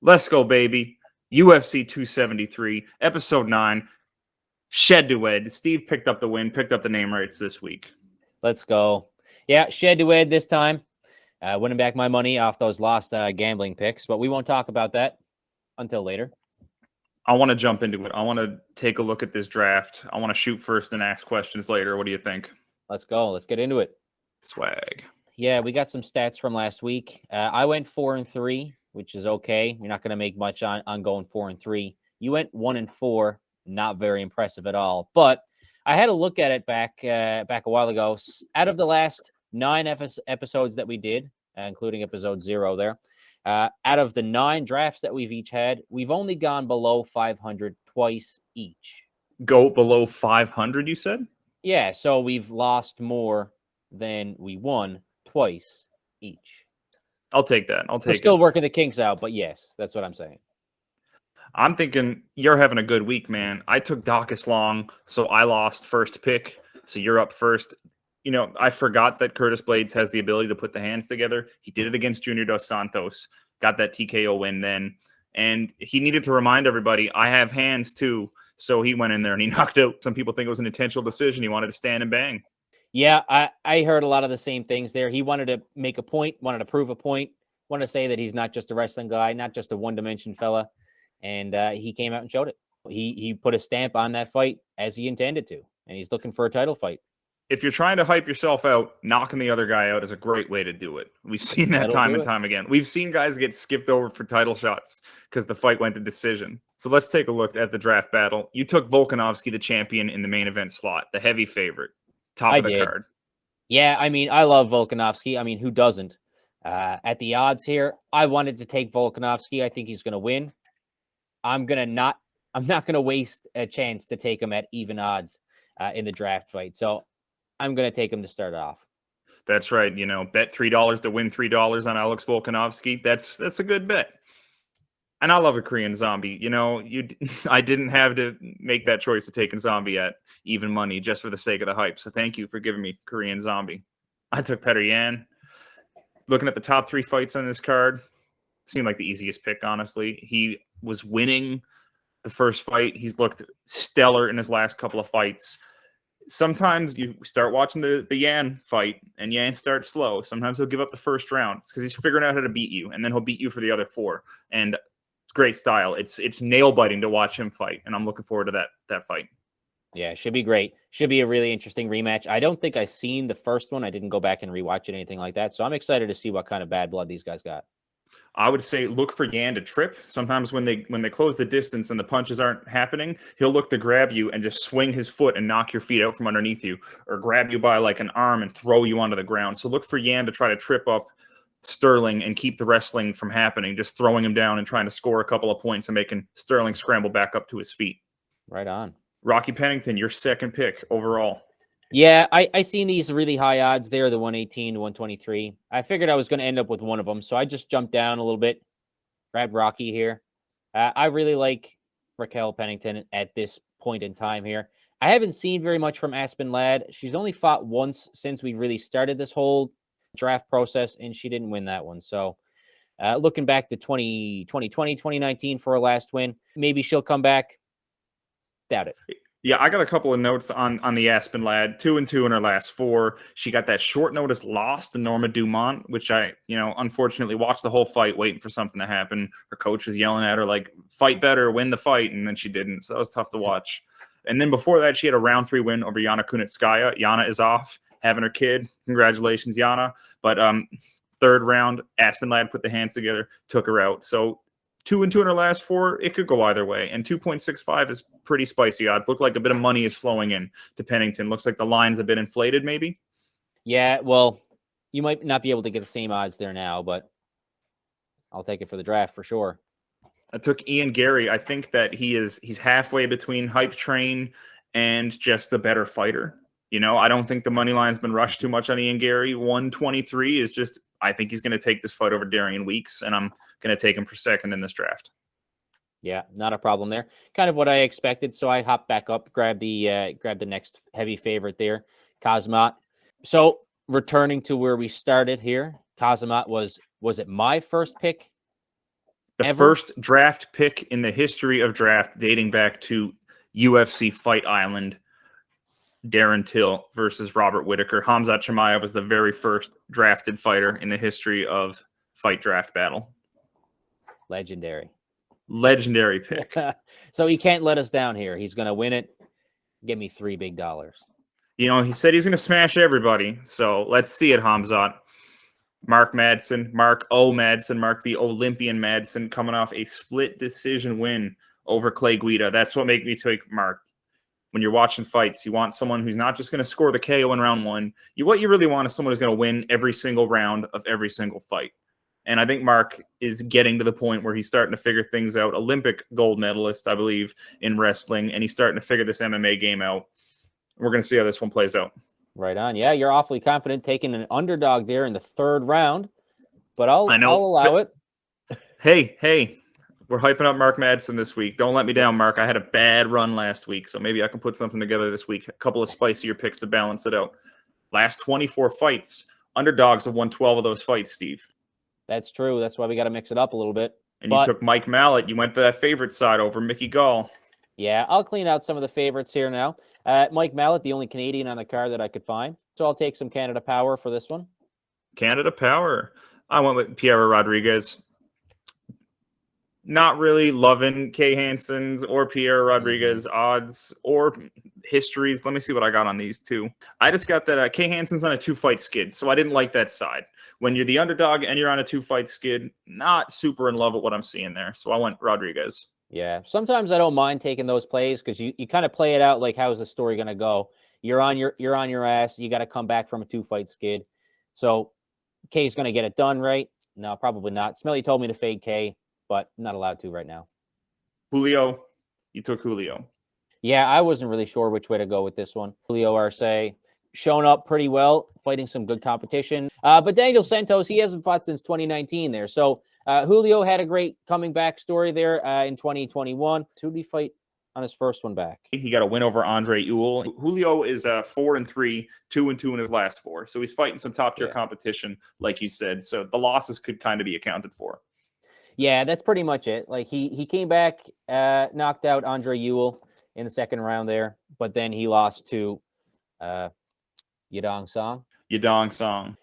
Let's go, baby. UFC 273, episode 9, Shed2Ed. Steve picked up the win, picked up the name rights this week. Let's go. Yeah, Shed2Ed this time. Winning back my money off those lost gambling picks, but we won't talk about that until later. I want to jump into it. I want to take a look at this draft. I want to shoot first and ask questions later. What do you think? Let's go. Let's get into it. Swag. Yeah, we got some stats from last week. I went 4-3, which is okay. You're not going to make much on going 4-3. You went 1-4, not very impressive at all. But I had a look at it back a while ago. Out of the last 9 episodes that we did, including episode 0 there, out of the 9 drafts that we've each had, we've only gone below 500 twice each. Go below 500, you said? Yeah, so we've lost more than we won twice each. I'll take that. We're still working the kinks out, but yes, that's what I'm saying. I'm thinking you're having a good week, man. I took Dacus Long, so I lost first pick, so you're up first. You know, I forgot that Curtis Blades has the ability to put the hands together. He did it against Junior Dos Santos, got that TKO win then, and he needed to remind everybody, I have hands too, so he went in there and he knocked out. Some people think it was an intentional decision. He wanted to stand and bang. Yeah, I heard a lot of the same things there. He wanted to make a point, wanted to prove a point, wanted to say that he's not just a wrestling guy, not just a one-dimension fella, and he came out and showed it. He put a stamp on that fight as he intended to, and he's looking for a title fight. If you're trying to hype yourself out, knocking the other guy out is a great way to do it. We've seen that time and time again. We've seen guys get skipped over for title shots because the fight went to decision. So let's take a look at the draft battle. You took Volkanovski, the champion, in the main event slot, the heavy favorite. Top of the card. Yeah, I mean, I love Volkanovski. I mean, who doesn't? At the odds here, I wanted to take Volkanovski. I think he's going to win. I'm not going to waste a chance to take him at even odds in the draft fight. So I'm going to take him to start off. That's right. You know, bet $3 to win $3 on Alex Volkanovski. That's a good bet. And I love a Korean Zombie. You know, I didn't have to make that choice of taking Zombie at even money just for the sake of the hype. So thank you for giving me Korean Zombie. I took Petr Yan. Looking at the top 3 fights on this card, seemed like the easiest pick, honestly. He was winning the first fight. He's looked stellar in his last couple of fights. Sometimes you start watching the Yan fight, and Yan starts slow. Sometimes he'll give up the first round. It's because he's figuring out how to beat you, and then he'll beat you for the other 4. And great style. It's nail biting to watch him fight, and I'm looking forward to that fight. Yeah, should be great. Should be a really interesting rematch. I don't think I've seen the first one. I didn't go back and rewatch it, anything like that. So I'm excited to see what kind of bad blood these guys got. I would say look for Yan to trip. Sometimes when they close the distance and the punches aren't happening, he'll look to grab you and just swing his foot and knock your feet out from underneath you, or grab you by like an arm and throw you onto the ground. So look for Yan to try to trip up Sterling and keep the wrestling from happening, just throwing him down and trying to score a couple of points and making Sterling scramble back up to his feet. Right on. Rocky Pennington, your second pick overall. Yeah, I seen these really high odds there, the 118 to 123. I figured I was going to end up with one of them, so I just jumped down a little bit, grabbed Rocky here. I really like Raquel Pennington at this point in time here. I haven't seen very much from Aspen Ladd. She's only fought once since we really started this whole draft process, and she didn't win that one. So looking back to 2020, 2019 for her last win, maybe she'll come back. Doubt it. Yeah, I got a couple of notes on the Aspen Ladd. 2-2 in her last 4. She got that short notice loss to Norma Dumont, which I, unfortunately watched the whole fight waiting for something to happen. Her coach was yelling at her like, fight better, win the fight, and then she didn't. So that was tough to watch. And then before that, she had a round 3 win over Yana Kunitskaya. Yana is off, having her kid. Congratulations, Yana. But third round, Aspen Ladd put the hands together, took her out. So 2-2 in her last 4, it could go either way. And 2.65 is pretty spicy odds. Look like a bit of money is flowing in to Pennington. Looks like the line's a bit inflated, maybe. Yeah, well, you might not be able to get the same odds there now, but I'll take it for the draft for sure. I took Ian Gary. I think that he's halfway between hype train and just the better fighter. I don't think the money line's been rushed too much on Ian Gary. 123 is just, I think he's going to take this fight over Darian Weeks, and I'm going to take him for second in this draft. Yeah, not a problem there. Kind of what I expected. So I hopped back up, grabbed the next heavy favorite there, Kazmat. So returning to where we started here, Kazmat was it my first pick The Ever? first draft pick in the history of draft dating back to UFC Fight Island, Darren Till versus Robert Whitaker. Khamzat Chimaev was the very first drafted fighter in the history of fight draft battle. Legendary. Legendary pick. So he can't let us down here. He's going to win it. Give me $3 big. You know, he said he's going to smash everybody. So let's see it, Khamzat. Mark Madsen, Mark the Olympian Madsen, coming off a split decision win over Clay Guida. That's what made me take Mark. When you're watching fights, you want someone who's not just going to score the KO in round one. What you really want is someone who's going to win every single round of every single fight. And I think Mark is getting to the point where he's starting to figure things out. Olympic gold medalist, I believe, in wrestling, and he's starting to figure this MMA game out. We're going to see how this one plays out. Right on. Yeah, you're awfully confident taking an underdog there in the third round, but I'll allow it. Hey, we're hyping up Mark Madsen this week. Don't let me down, Mark. I had a bad run last week, so maybe I can put something together this week. A couple of spicier picks to balance it out. Last 24 fights, underdogs have won 12 of those fights, Steve. That's true. That's why we got to mix it up a little bit. And you took Mike Mallet. You went to that favorite side over Mickey Gall. Yeah, I'll clean out some of the favorites here now. Mike Mallet, the only Canadian on the card that I could find. So I'll take some Canada Power for this one. Canada Power. I went with Piera Rodriguez. Not really loving Kay Hansen's or Piera Rodriguez odds or histories. Let me see what I got on these two. I just got that Kay Hansen's on a 2-fight skid, so I didn't like that side. When you're the underdog and you're on a 2-fight skid, not super in love with what I'm seeing there. So I went Rodriguez. Yeah, sometimes I don't mind taking those plays because you kind of play it out like how's the story going to go. You're on your ass. You got to come back from a 2-fight skid. So Kay's going to get it done, right? No, probably not. Smelly told me to fade Kay, but I'm not allowed to right now. Julio, you took Julio. Yeah, I wasn't really sure which way to go with this one. Julio Arce shown up pretty well, fighting some good competition. But Daniel Santos, he hasn't fought since 2019 there. So Julio had a great coming back story there in 2021. Who did he fight on his first one back? He got a win over Andre Ewell. Julio is 4-3, 2-2 in his last 4. So he's fighting some top-tier competition, like you said. So the losses could kind of be accounted for. Yeah, that's pretty much it. Like he came back, knocked out Andre Ewell in the second round there, but then he lost to Yadong Song.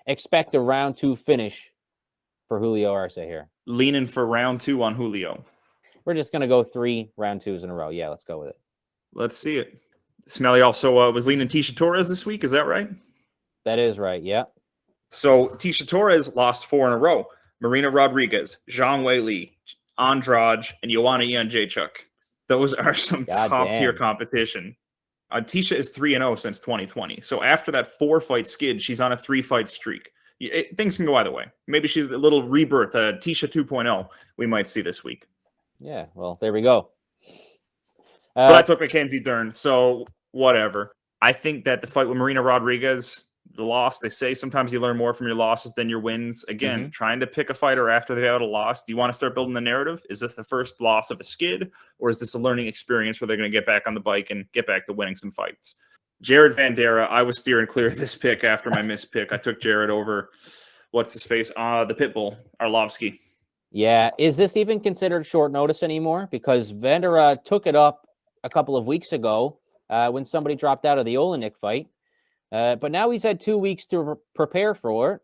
Expect a round 2 finish for Julio Arce here. Leaning for round 2 on Julio. We're just going to go 3 round 2s in a row. Yeah, let's go with it. Let's see it. Smelly also was leaning Tisha Torres this week. Is that right? That is right, yeah. So Tisha Torres lost 4 in a row. Marina Rodriguez, Zhang Weili, Andrade, and Joanna Jędrzejczyk. Those are some top-tier competition. Tisha is 3-0 since 2020. So after that 4-fight skid, she's on a 3-fight streak. Things can go either way. Maybe she's a little rebirth, Tisha 2.0 we might see this week. Yeah, well, there we go. But I took Mackenzie Dern, so whatever. I think that the fight with Marina Rodriguez, the loss, they say sometimes you learn more from your losses than your wins. Again, trying to pick a fighter after they've had a loss. Do you want to start building the narrative? Is this the first loss of a skid, or is this a learning experience where they're going to get back on the bike and get back to winning some fights? Jared Vanderaa, I was steering clear of this pick after my missed pick. I took Jared over, what's his face? The Pitbull, Arlovsky. Yeah, is this even considered short notice anymore? Because Vanderaa took it up a couple of weeks ago when somebody dropped out of the Olenek fight. But now he's had 2 weeks to prepare for it.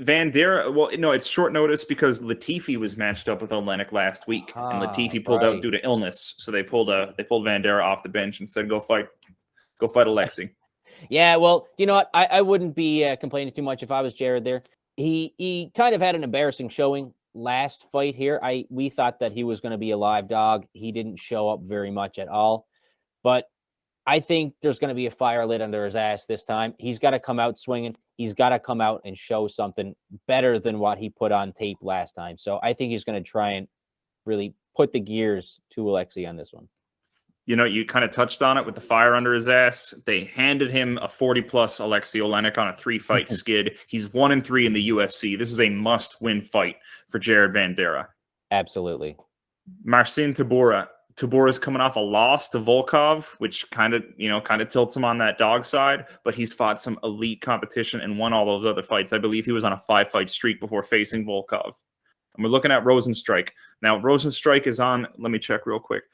Vanderaa, well, no, it's short notice because Latifi was matched up with Olenek last week, and Latifi pulled out due to illness. So they pulled Vanderaa off the bench and said, "Go fight Alexi." Yeah, well, you know what? I wouldn't be complaining too much if I was Jared there. He kind of had an embarrassing showing last fight here. We thought that he was going to be a live dog. He didn't show up very much at all. But I think there's going to be a fire lit under his ass this time. He's got to come out swinging. He's got to come out and show something better than what he put on tape last time. So I think he's going to try and really put the gears to Alexi on this one. You know, you kind of touched on it with the fire under his ass. They handed him a 40-plus Alexi Olenek on a 3-fight skid. He's 1-3 in the UFC. This is a must-win fight for Jared Vanderaa. Absolutely. Marcin Tybura. Tybura's coming off a loss to Volkov, which kind of tilts him on that dog side, but he's fought some elite competition and won all those other fights. I believe he was on a 5-fight streak before facing Volkov. And we're looking at Rosenstrike. Now, Rosenstrike is on, let me check real quick.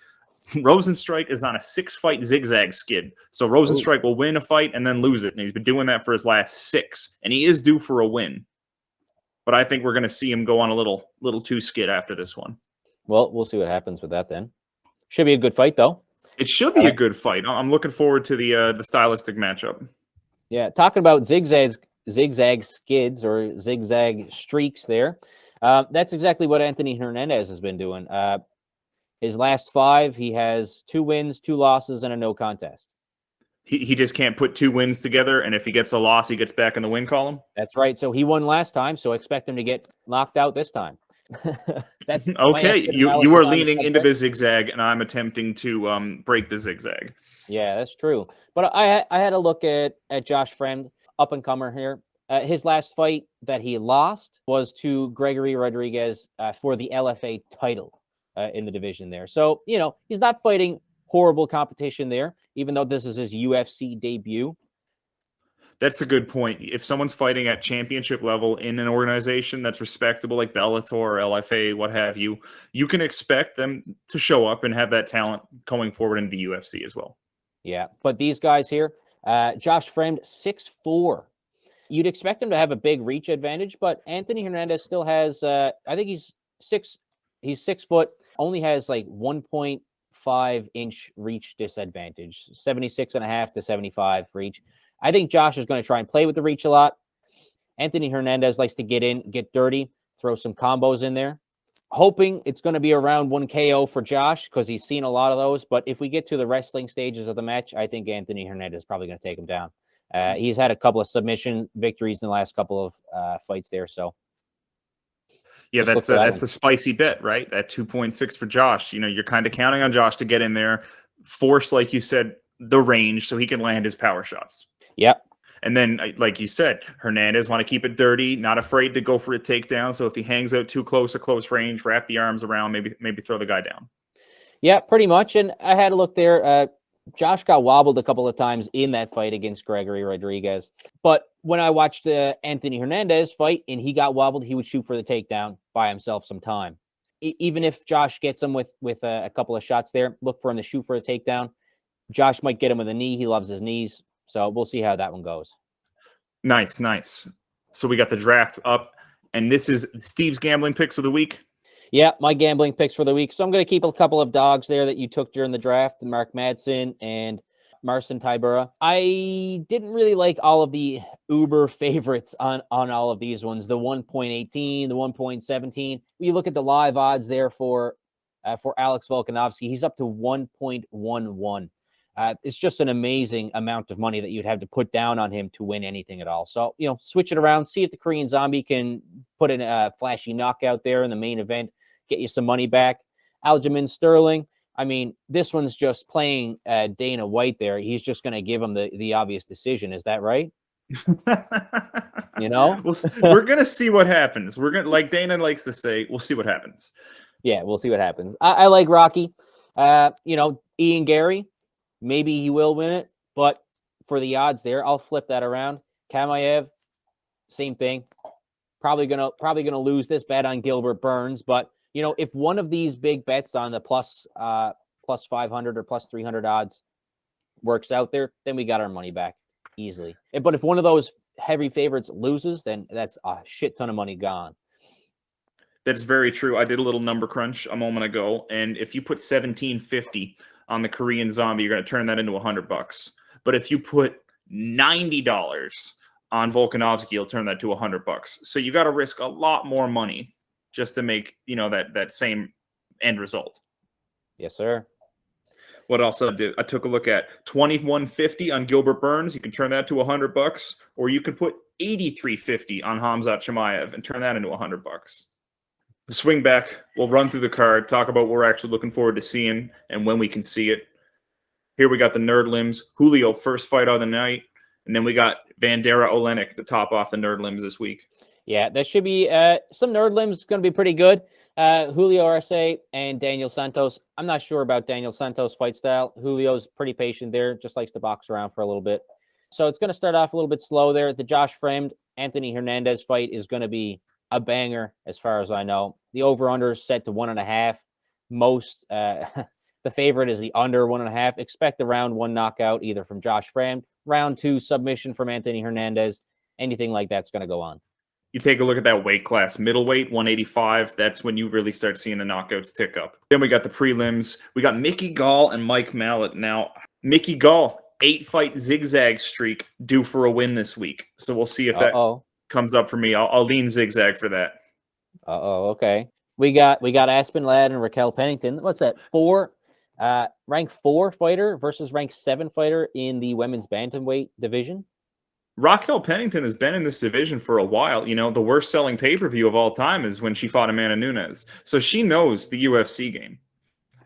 Rosenstrike is on a 6-fight zigzag skid. So Rosenstrike will win a fight and then lose it. And he's been doing that for his last 6. And he is due for a win. But I think we're going to see him go on a little too skid after this one. Well, we'll see what happens with that then. Should be a good fight, though. It should be a good fight. I'm looking forward to the stylistic matchup. Yeah, talking about zigzag skids or zigzag streaks there. That's exactly what Anthony Hernandez has been doing. His last 5, he has 2 wins, 2 losses, and a no contest. He just can't put 2 wins together, and if he gets a loss, he gets back in the win column? That's right. So he won last time, so expect him to get knocked out this time. That's okay. You are leaning into the zigzag, and I'm attempting to break the zigzag. Yeah, that's true. But I had a look at Josh Fremd, up-and-comer here. His last fight that he lost was to Gregory Rodriguez for the LFA title in the division there. So, he's not fighting horrible competition there, even though this is his UFC debut. That's a good point. If someone's fighting at championship level in an organization that's respectable, like Bellator or LFA, what have you, you can expect them to show up and have that talent going forward into the UFC as well. Yeah, but these guys here, Josh Fremd, 6'4". You'd expect him to have a big reach advantage, but Anthony Hernandez still has, I think he's 6 foot, only has like 1.5-inch reach disadvantage, 76.5 to 75 reach. I think Josh is going to try and play with the reach a lot. Anthony Hernandez likes to get in, get dirty, throw some combos in there. Hoping it's going to be around 1 KO for Josh because he's seen a lot of those. But if we get to the wrestling stages of the match, I think Anthony Hernandez is probably going to take him down. He's had a couple of submission victories in the last couple of fights there. So, yeah, that's a spicy bet, right? That 2.6 for Josh. You're kind of counting on Josh to get in there, force, like you said, the range so he can land his power shots. Yep. And then, like you said, Hernandez want to keep it dirty, not afraid to go for a takedown. So if he hangs out too close, a close range, wrap the arms around, maybe throw the guy down. Yeah, pretty much. And I had a look there. Josh got wobbled a couple of times in that fight against Gregory Rodriguez. But when I watched the Anthony Hernandez fight and he got wobbled, he would shoot for the takedown, buy himself some time. Even if Josh gets him with a couple of shots there, look for him to shoot for a takedown. Josh might get him with a knee. He loves his knees. So we'll see how that one goes. Nice. So we got the draft up, and this is Steve's gambling picks of the week. Yeah, my gambling picks for the week. So I'm going to keep a couple of dogs there that you took during the draft, Mark Madsen and Marcin Tybura. I didn't really like all of the uber favorites on all of these ones. The 1.18, the 1.17. You look at the live odds there for Alex Volkanovski. He's up to 1.11. It's just an amazing amount of money that you'd have to put down on him to win anything at all. So, switch it around, see if the Korean Zombie can put in a flashy knockout there in the main event, get you some money back. Aljamain Sterling, I mean, this one's just playing Dana White there. He's just going to give him the obvious decision. Is that right? We're going to see what happens. We're going to, like Dana likes to say, we'll see what happens. Yeah, we'll see what happens. I like Rocky. Ian Gary, maybe he will win it, but for the odds there, I'll flip that around. Kamaev, same thing. Probably gonna lose this bet on Gilbert Burns, but if one of these big bets on the plus 500 or plus 300 odds works out there, then we got our money back easily. But if one of those heavy favorites loses, then that's a shit ton of money gone. That's very true. I did a little number crunch a moment ago, and if you put $17.50 on the Korean Zombie, you're going to turn that into $100. But if you put $90 on Volkanovski, you'll turn that to $100. So you got to risk a lot more money just to make that same end result. Yes, sir. What else I did? I took a look at $21.50 on Gilbert Burns. You can turn that to $100, or you could put $83.50 on Khamzat Chimaev and turn that into $100. Swing back. We'll run through the card, talk about what we're actually looking forward to seeing and when we can see it. Here we got the Nerd Limbs. Julio, first fight of the night. And then we got Vandera Olenek to top off the Nerd Limbs this week. Yeah, that should be some Nerd Limbs going to be pretty good. Julio Arce and Daniel Santos. I'm not sure about Daniel Santos' fight style. Julio's pretty patient there, just likes to box around for a little bit. So it's going to start off a little bit slow there. The Josh Fremd, Anthony Hernandez fight is going to be a banger as far as I know. The over-under is set to 1.5. Most the favorite is the under 1.5. Expect a round 1 knockout either from Josh Fram, round 2 submission from Anthony Hernandez. Anything like that's going to go on. You take a look at that weight class, middleweight, 185. That's when you really start seeing the knockouts tick up. Then we got the prelims. We got Mickey Gall and Mike Mallet. Now, Mickey Gall, 8-fight zigzag streak due for a win this week. So we'll see if that comes up for me. I'll lean zigzag for that. Okay. We got Aspen Ladd and Raquel Pennington. What's that? Rank 4 fighter versus rank 7 fighter in the women's bantamweight division. Raquel Pennington has been in this division for a while. You know, the worst selling pay-per-view of all time is when she fought Amanda Nunes. So she knows the UFC game.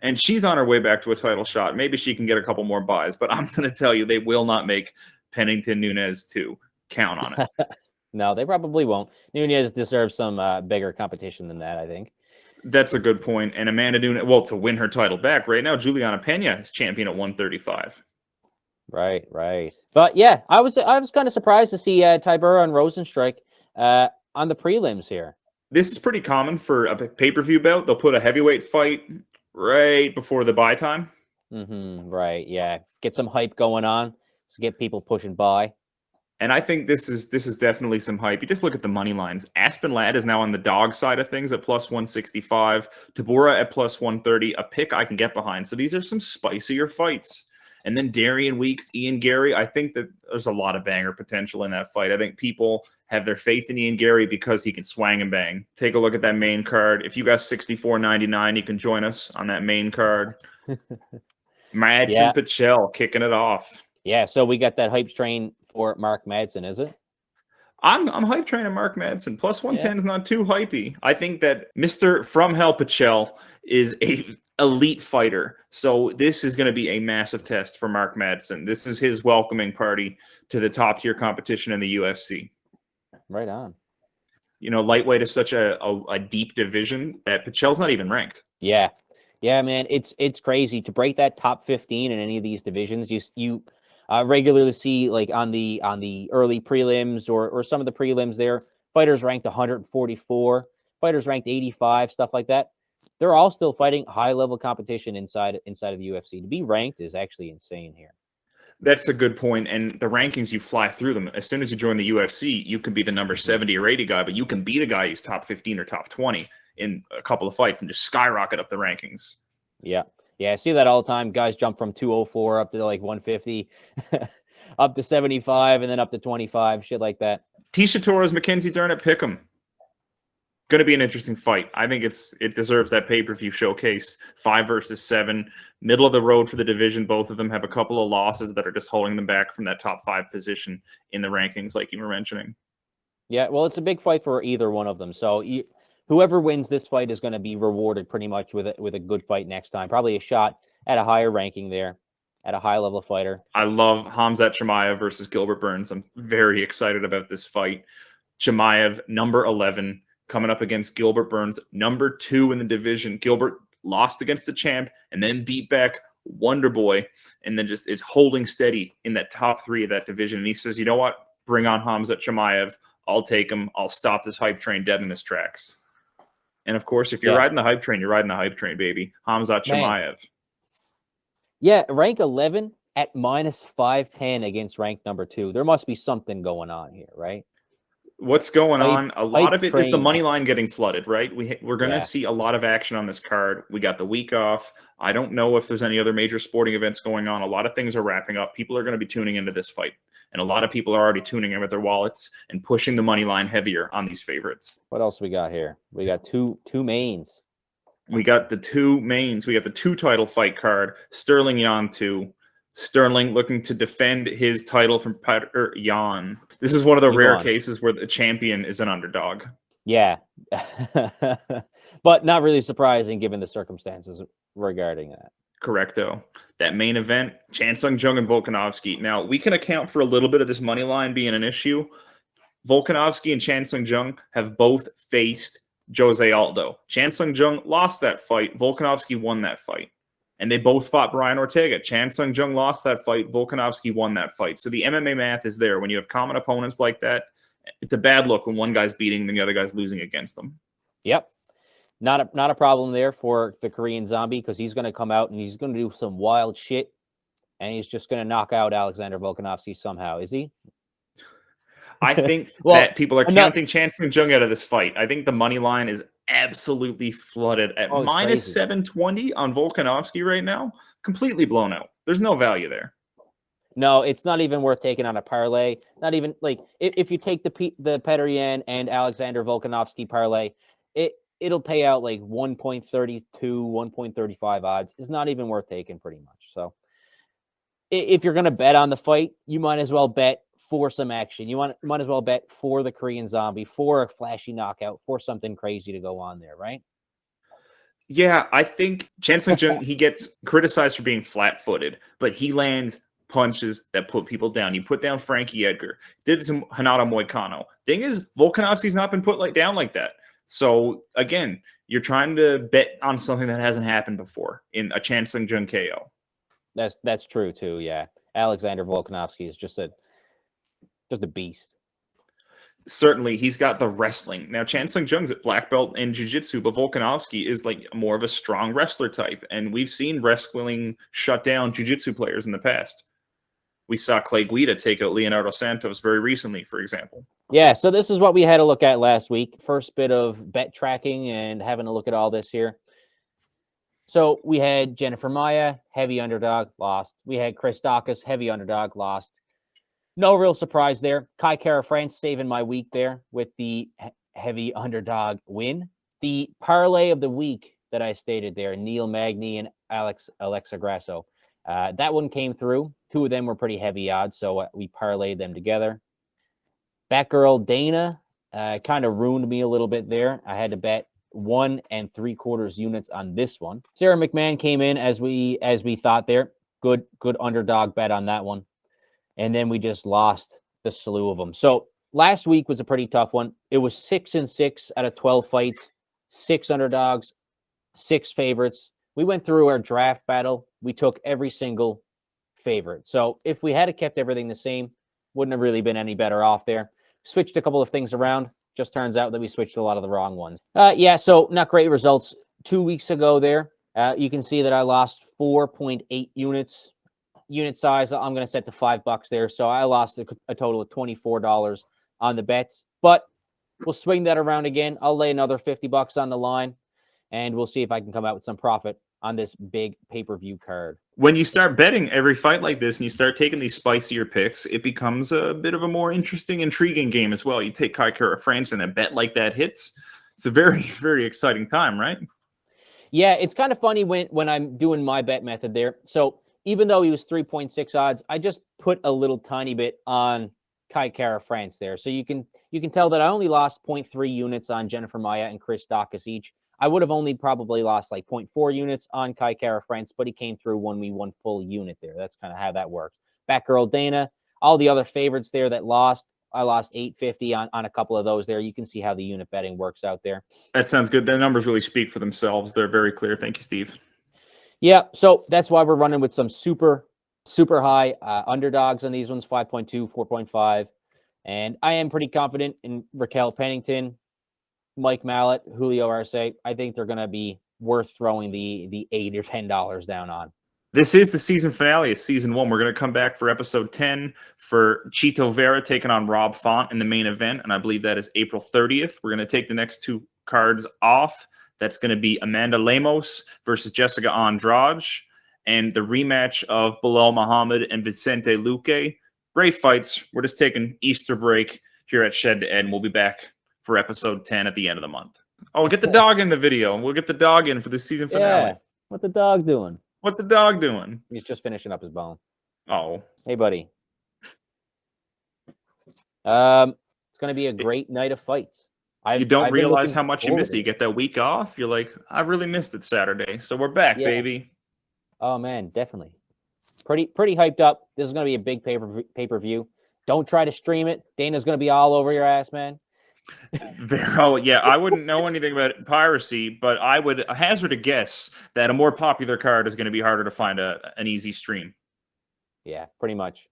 And she's on her way back to a title shot. Maybe she can get a couple more buys. But I'm going to tell you, they will not make Pennington Nunes 2. Count on it. No, they probably won't. Nunes deserves some bigger competition than that, I think. That's a good point. And Amanda Nunes, well, to win her title back, right now, Juliana Pena is champion at 135. Right. But yeah, I was kind of surprised to see Tybura and Rosenstrike on the prelims here. This is pretty common for a pay-per-view bout. They'll put a heavyweight fight right before the buy time. Right, yeah. Get some hype going on to get people pushing by. And I think this is definitely some hype. You just look at the money lines. Aspen Ladd is now on the dog side of things at plus 165. Tybura at plus 130. A pick I can get behind. So these are some spicier fights. And then Darian Weeks, Ian Gary. I think that there's a lot of banger potential in that fight. I think people have their faith in Ian Gary because he can swang and bang. Take a look at that main card. If you got $64.99, you can join us on that main card. Madsen Pichel kicking it off. Yeah, so we got that hype train for Mark Madsen, is it? I'm hype training Mark Madsen. Plus 110 is not too hypey. I think that Mr. From Hell Pichel is a elite fighter. So this is going to be a massive test for Mark Madsen. This is his welcoming party to the top tier competition in the UFC. Right on. You know, lightweight is such a deep division that Pichel's not even ranked. Yeah, man, it's crazy to break that top 15 in any of these divisions. You regularly see like on the early prelims or some of the prelims there, fighters ranked 144, fighters ranked 85, stuff like that. They're all still fighting high level competition inside of the UFC. To be ranked is actually insane here. That's a good point. And the rankings, you fly through them. As soon as you join the UFC, you can be the number 70 or 80 guy, but you can beat a guy who's top 15 or top 20 in a couple of fights and just skyrocket up the rankings. Yeah, I see that all the time. Guys jump from 204 up to like 150, up to 75, and then up to 25, shit like that. Tisha Torres, Mackenzie Dern at Pick'em. Going to be an interesting fight. I think it deserves that pay-per-view showcase. 5 versus 7, middle of the road for the division. Both of them have a couple of losses that are just holding them back from that top 5 position in the rankings, like you were mentioning. Yeah, well, it's a big fight for either one of them. So whoever wins this fight is going to be rewarded pretty much with a good fight next time. Probably a shot at a higher ranking there, at a high-level fighter. I love Khamzat Chimaev versus Gilbert Burns. I'm very excited about this fight. Chimaev, number 11, coming up against Gilbert Burns, number 2 in the division. Gilbert lost against the champ and then beat back Wonder Boy, and then just is holding steady in that top 3 of that division. And he says, you know what? Bring on Khamzat Chimaev. I'll take him. I'll stop this hype train dead in its tracks. And of course, if you're riding the hype train, you're riding the hype train, baby. Khamzat Chimaev. Yeah, rank 11 at minus 510 against rank number 2. There must be something going on here, right? What's going on? A lot of it is the money line getting flooded, right? We're going to see a lot of action on this card. We got the week off. I don't know if there's any other major sporting events going on. A lot of things are wrapping up. People are going to be tuning into this fight. And a lot of people are already tuning in with their wallets and pushing the money line heavier on these favorites. What else we got here? We got two mains. We got the 2 mains. We got the 2 title fight card. Sterling Yan 2. Sterling looking to defend his title from Petr Yan. This is one of the rare cases where the champion is an underdog. Yeah. But not really surprising given the circumstances regarding that. Correcto. That main event, Chan Sung Jung and Volkanovski. Now, we can account for a little bit of this money line being an issue. Volkanovski and Chan Sung Jung have both faced Jose Aldo. Chan Sung Jung lost that fight. Volkanovski won that fight. And they both fought Brian Ortega. Chan Sung Jung lost that fight. Volkanovski won that fight. So the MMA math is there. When you have common opponents like that, It's a bad look when one guy's beating and the other guy's losing against them. Yep. Not a problem there for the Korean Zombie, because he's going to come out and he's going to do some wild shit, and he's just going to knock out Alexander Volkanovski somehow. Is he? I think Well, that people are counting Chan Sung Jung out of this fight. I think the money line is absolutely flooded at Oh, it's minus crazy. 720 on Volkanovski right now. Completely blown out. There's no value there. No, it's not even worth taking on a parlay. Not even like if you take the Petr Yan and Alexander Volkanovski parlay, it'll pay out like 1.32, 1.35 odds. It's not even worth taking pretty much. So if you're going to bet on the fight, you might as well bet for some action. Might as well bet for the Korean Zombie, for a flashy knockout, for something crazy to go on there, right? Yeah, I think Chan Sung Jung, he gets criticized for being flat-footed, but he lands punches that put people down. He put down Frankie Edgar, did it to Renato Moicano. Thing is, Volkanovski's not been put down like that. So again, you're trying to bet on something that hasn't happened before in a Chan Sung Jung KO. That's true too. Yeah, Alexander Volkanovski is just a beast. Certainly, he's got the wrestling. Now, Chan Sung Jung's at black belt in jiu-jitsu, but Volkanovski is like more of a strong wrestler type, and we've seen wrestling shut down jiu-jitsu players in the past. We saw Clay Guida take out Leonardo Santos very recently, for example. Yeah, so this is what we had to look at last week. First bit of bet tracking and having a look at all this here. So we had Jennifer Maia, heavy underdog, lost. We had Chris Daukaus, heavy underdog, lost. No real surprise there. Kai Kara France saving my week there with the heavy underdog win. The parlay of the week that I stated there, Neil Magny and Alexa Grasso, that one came through. Two of them were pretty heavy odds, so we parlayed them together. Batgirl Dana kind of ruined me a little bit there. I had to bet 1 3/4 units on this one. Sarah McMahon came in as we thought there. Good underdog bet on that one. And then we just lost the slew of them. So last week was a pretty tough one. It was 6-6 out of 12 fights, 6 underdogs, 6 favorites. We went through our draft battle. We took every single favorite. So if we had kept everything the same, wouldn't have really been any better off there. Switched a couple of things around. Just turns out that we switched a lot of the wrong ones. Yeah, so not great results 2 weeks ago there. You can see that I lost 4.8 units. Unit size, I'm going to set to $5 there. So I lost a total of $24 on the bets. But we'll swing that around again. I'll lay another $50 on the line, and we'll see if I can come out with some profit on this big pay-per-view card. When you start betting every fight like this and you start taking these spicier picks, it becomes a bit of a more interesting, intriguing game as well. You take Kai Kara France and a bet like that hits. It's a very, very exciting time, right? Yeah, it's kind of funny when I'm doing my bet method there. So even though he was 3.6 odds, I just put a little tiny bit on Kai Kara France there. So you can tell that I only lost 0.3 units on Jennifer Maia and Chris Daukaus each. I would have only probably lost like 0.4 units on Kai Kara France, but he came through when we won full unit there. That's kind of how that works. Batgirl Dana, all the other favorites there that lost, I lost $850 on a couple of those there. You can see how the unit betting works out there. That sounds good. The numbers really speak for themselves. They're very clear. Thank you, Steve. Yeah, so that's why we're running with some super high underdogs on these ones, 5.2, 4.5. And I am pretty confident in Raquel Pennington, Mike Mallet, Julio Arce. I think they're going to be worth throwing the $8 or $10 down on. This is the season finale of season 1. We're going to come back for episode 10 for Chito Vera taking on Rob Font in the main event. And I believe that is April 30th. We're going to take the next 2 cards off. That's going to be Amanda Lemos versus Jessica Andrade and the rematch of Bilal Muhammad and Vicente Luque. Great fights. We're just taking Easter break here at Shed2Ed, and we'll be back for episode 10 at the end of the month. Oh, we'll get the dog in the video. We'll get the dog in for the season finale. Yeah, what the dog doing? What the dog doing? He's just finishing up his bone. Oh. Hey, buddy. It's going to be a great night of fights. You don't realize how much you missed it. You get that week off. You're like, I really missed it Saturday. So we're back, baby. Oh, man, definitely. Pretty hyped up. This is going to be a big pay-per-view. Don't try to stream it. Dana's going to be all over your ass, man. Oh, yeah, I wouldn't know anything about piracy, but I would hazard a guess that a more popular card is going to be harder to find an easy stream. Yeah, pretty much.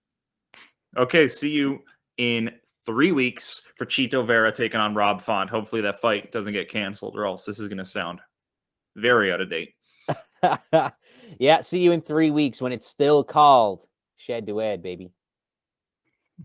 Okay, see you in 3 weeks for Chito Vera taking on Rob Font. Hopefully that fight doesn't get canceled, or else this is going to sound very out of date. Yeah, see you in 3 weeks when it's still called Shed2Ed, baby.